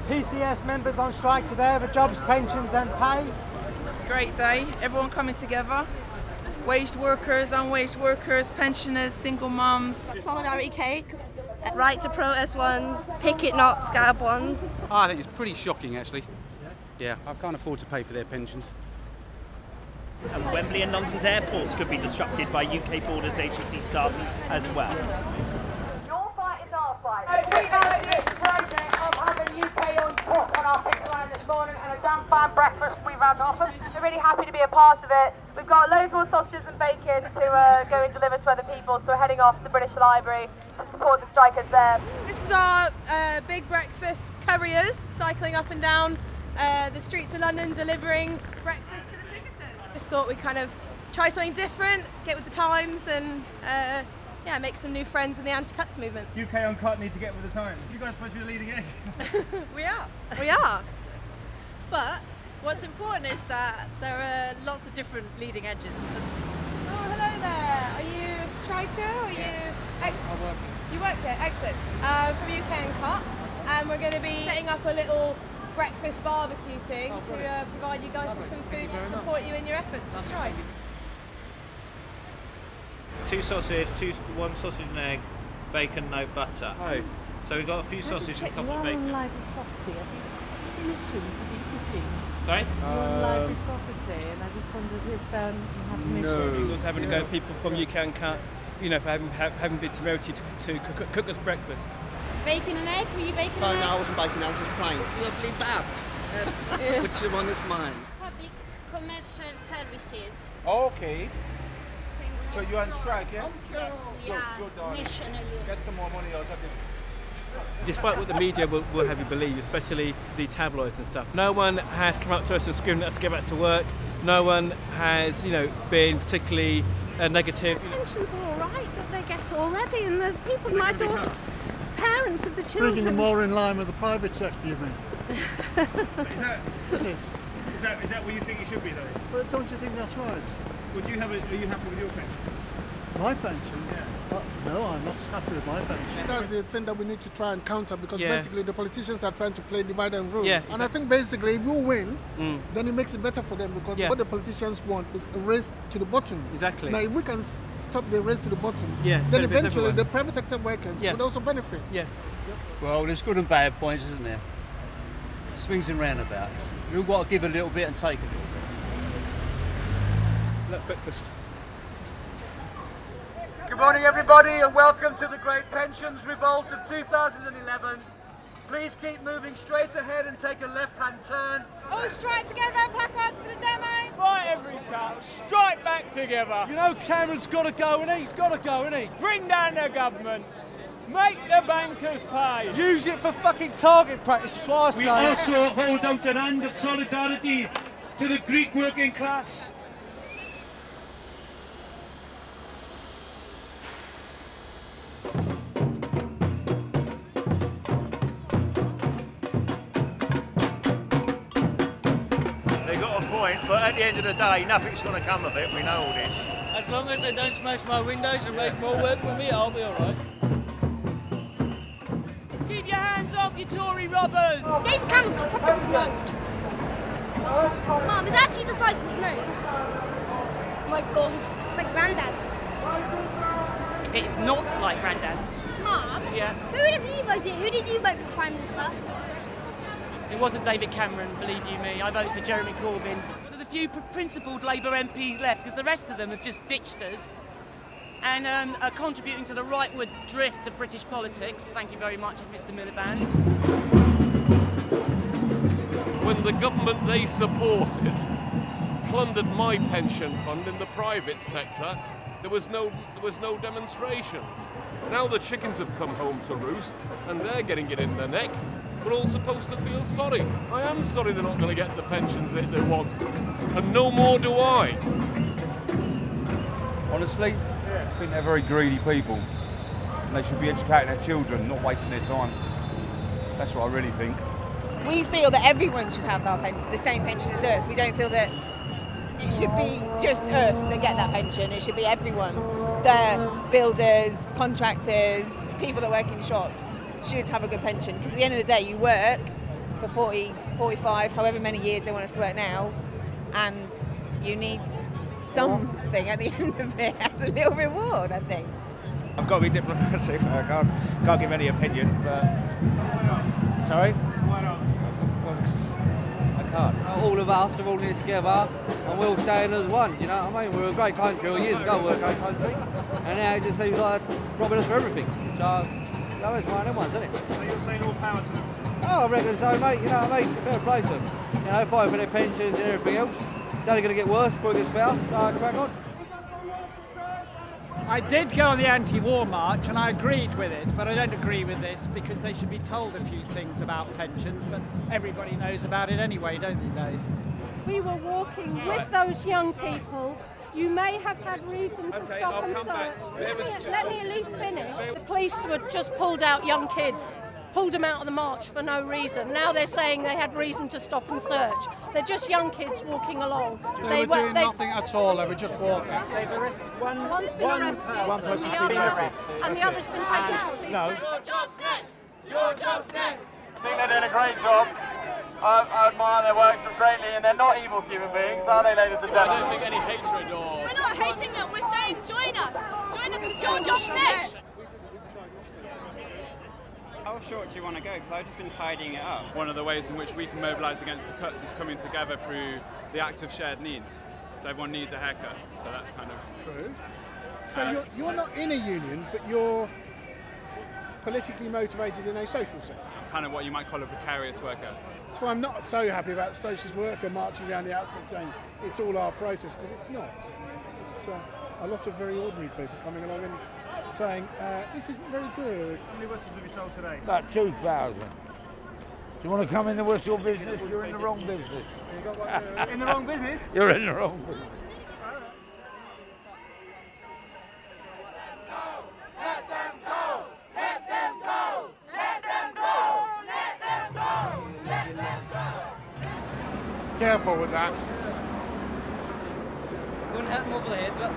PCS members on strike today over jobs, pensions and pay. It's a great day, everyone coming together. Waged workers, unwaged workers, pensioners, single mums. Solidarity cakes, right to protest ones, picket not scab ones. I think it's pretty shocking actually. Yeah, I can't afford to pay for their pensions. And Wembley and London's airports could be disrupted by UK Borders Agency staff as well. Your fight is our fight. We had the inspiration of having UK on top on our picket line this morning and a damn fine breakfast we've had off. We're really happy to be a part of it. We've got loads more sausages and bacon to go and deliver to other people, so we're heading off to the British Library to support the strikers there. This is our big breakfast couriers cycling up and down the streets of London delivering breakfast to the picketers. Just thought we'd kind of try something different, get with the times and yeah, make some new friends in the anti-cuts movement. UK Uncut need to get with the times. You guys supposed to be the leading edge. We are. But what's important is that there are lots of different leading edges. Oh, hello there. Are you a striker? Or are you? I'm working. You work here, excellent. From UK Uncut, and we're going to be setting up a little breakfast barbecue thing to provide you guys with some food to support you in your efforts to strike. 2 sausage, one sausage and egg, bacon, no butter. Oh. So we've got a few sausage and a couple of bacon. Library property. Have you permission to be cooking? Sorry? You're on library property, and I just wondered if you have permission. No. We're having to go people from UK Uncut, you know, for having been temerity to cook us breakfast. Bacon and egg? Were you bacon and egg? No, I wasn't baking, I was just plain. Lovely Babs. Which one is mine? Public commercial services. Okay. So you're on strike, yeah? Yes, we are nationally. Get some more money out of it. Despite what the media will have you believe, especially the tabloids and stuff, no one has come up to us and screamed at us to get back to work. No one has, you know, been particularly negative. Pensions are all right that they get already, and the people, my daughter, parents of the children. Bringing them more in line with the private sector, you mean? Is that where you think it should be, though? Well, don't you think that's right? Would you are you happy with your pension? My pension? Yeah. No, I'm not happy with my pension. That's the thing that we need to try and counter, because basically the politicians are trying to play divide and rule. Yeah, and exactly. I think basically if you win, then it makes it better for them, because what the politicians want is a race to the bottom. Exactly. Now if we can stop the race to the bottom, then eventually the private sector workers would also benefit. Yeah. Well, there's good and bad points, isn't there? Swings and roundabouts. We've got to give a little bit and take a little bit. Breakfast. Good morning everybody and welcome to the Great Pensions Revolt of 2011. Please keep moving straight ahead and take a left-hand turn. All strike together, placards for the demo. Fight every cut, strike back together. You know Cameron's got to go, and he's got to go, isn't he? Bring down the government. Make the bankers pay. Use it for fucking target practice, is what I say. We also hold out an hand of solidarity to the Greek working class. They got a point, but at the end of the day, nothing's going to come of it. We know all this. As long as they don't smash my windows and make more work for me, I'll be all right. Keep your hands off, you Tory robbers! David Cameron's got such a big nose. Mum, it's actually the size of his nose. Oh my god, it's like Grandad's. It is not like Grandad's. Mum? Yeah. Who did you vote in? Who did you vote for Prime Minister? It wasn't David Cameron, believe you me. I voted for Jeremy Corbyn. One of the few principled Labour MPs left, because the rest of them have just ditched us and are contributing to the rightward drift of British politics. Thank you very much, Mr Miliband. When the government they supported plundered my pension fund in the private sector, there was no demonstrations. Now the chickens have come home to roost and they're getting it in their neck. We're all supposed to feel sorry. I am sorry they're not going to get the pensions that they want. And no more do I. Honestly, I think they're very greedy people. And they should be educating their children, not wasting their time. That's what I really think. We feel that everyone should have the same pension as us. We don't feel that it should be just us that get that pension. It should be everyone. The builders, contractors, people that work in shops should have a good pension, because at the end of the day you work for 40, 45, however many years they want us to work now, and you need something at the end of it as a little reward, I think. I've got to be diplomatic. I can't give any opinion, but sorry. Why not? I can't. All of us are all in this together, and we're all staying as one. You know what I mean? We were a great country. Years ago, we were a great country, and now it just seems like robbing us for everything. So that was one of them ones, isn't it? So you're saying all power to them? Oh, I reckon so, mate. You know what I mean? Fair play to them. You know, fighting for their pensions and everything else. It's only going to get worse before it gets better. So crack on. I did go on the anti-war march and I agreed with it, but I don't agree with this because they should be told a few things about pensions, but everybody knows about it anyway, don't they? We were walking with those young people. You may have had reason to stop and search. Let me at least finish. The police had just pulled out young kids, pulled them out of the march for no reason. Now they're saying they had reason to stop and search. They're just young kids walking along. They were doing nothing at all, they were just walking. They've arrested one's been arrested, one person's been arrested. And the other's been taken out. No. Your job's next! Your job's next! I think they're doing a great job. I admire their work greatly, and they're not evil human beings, are they, ladies and gentlemen? I don't think any hatred or... We're not hating them, we're saying join us. Join us because your job's next. How short do you want to go? Because I've just been tidying it up. One of the ways in which we can mobilise against the cuts is coming together through the act of shared needs. So everyone needs a haircut, so that's kind of... True. So you're not in a union, but you're politically motivated in a social sense. kind of what you might call a precarious worker. That's why I'm not so happy about the socialist worker marching around the outside saying it's all our protest, because it's not. It's a lot of very ordinary people coming along and saying, this isn't very good. How many whistles have you sold today? About 2,000. Do you want to come in the whistle business? You're in the wrong business. In the wrong business? You're in the wrong business. Careful with that. Wouldn't hit them over the head, but...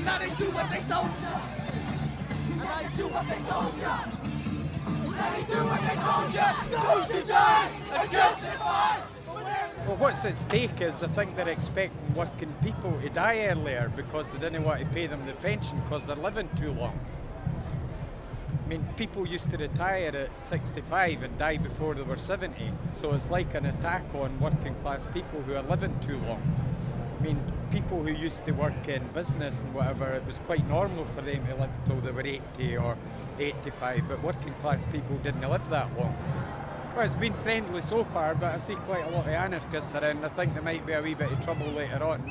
Now they do what they told you. Now they do what they told you. Now they do what they told you. Those who die are justified. Well, what's at stake is I think they're expecting working people to die earlier because they didn't want to pay them the pension because they're living too long. I mean, people used to retire at 65 and die before they were 70, so it's like an attack on working class people who are living too long. I mean, people who used to work in business and whatever, it was quite normal for them to live till they were 80 or 85, but working class people didn't live that long. Well, it's been friendly so far, but I see quite a lot of anarchists around. I think there might be a wee bit of trouble later on.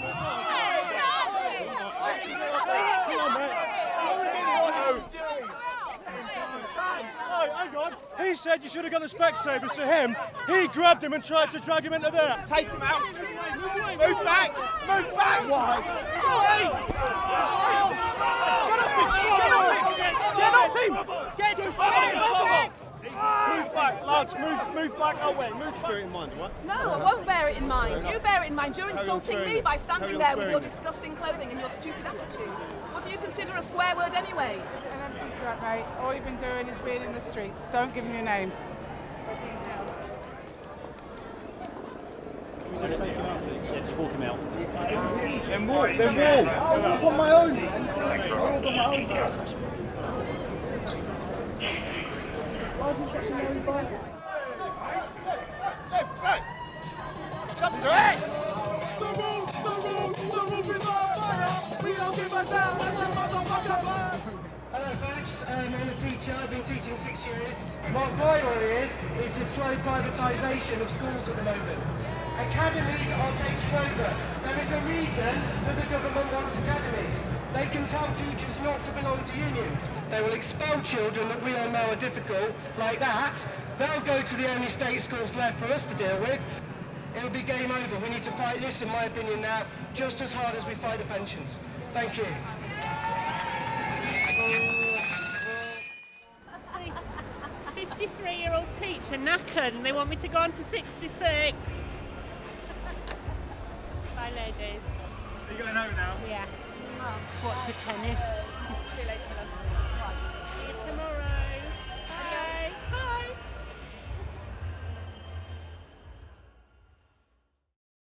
Hang on. He said you should have got the Specsavers to him. He grabbed him and tried to drag him into there. Take him out. Move back. Move back. Why? Get off him! Get off him! Move back, lads, move back away. Move spirit in mind, what? No, I won't bear it in mind. You bear it in mind. You're insulting me by standing there with your disgusting clothing and your stupid attitude. What do you consider a swear word anyway? An empty threat, mate. All you've been doing is being in the streets. Don't give him your name. Yeah, just walk him out. Then walk. I'll walk on my own, man. I'll walk on my own. Why is he such a merry boy? Come to it! We don't give a damn. Hello folks, I'm a teacher, I've been teaching 6 years. What my worry is the slow privatisation of schools at the moment. Academies are taking over. There is a reason that the government wants academies. They can tell teachers not to belong to unions. They will expel children that we all know are difficult, like that. They'll go to the only state schools left for us to deal with. It'll be game over. We need to fight this, in my opinion now, just as hard as we fight the pensions. Thank you. A 53-year-old teacher knackered and they want me to go on to 66. Bye, ladies. Are you going home now? Yeah. To watch the tennis. Too late to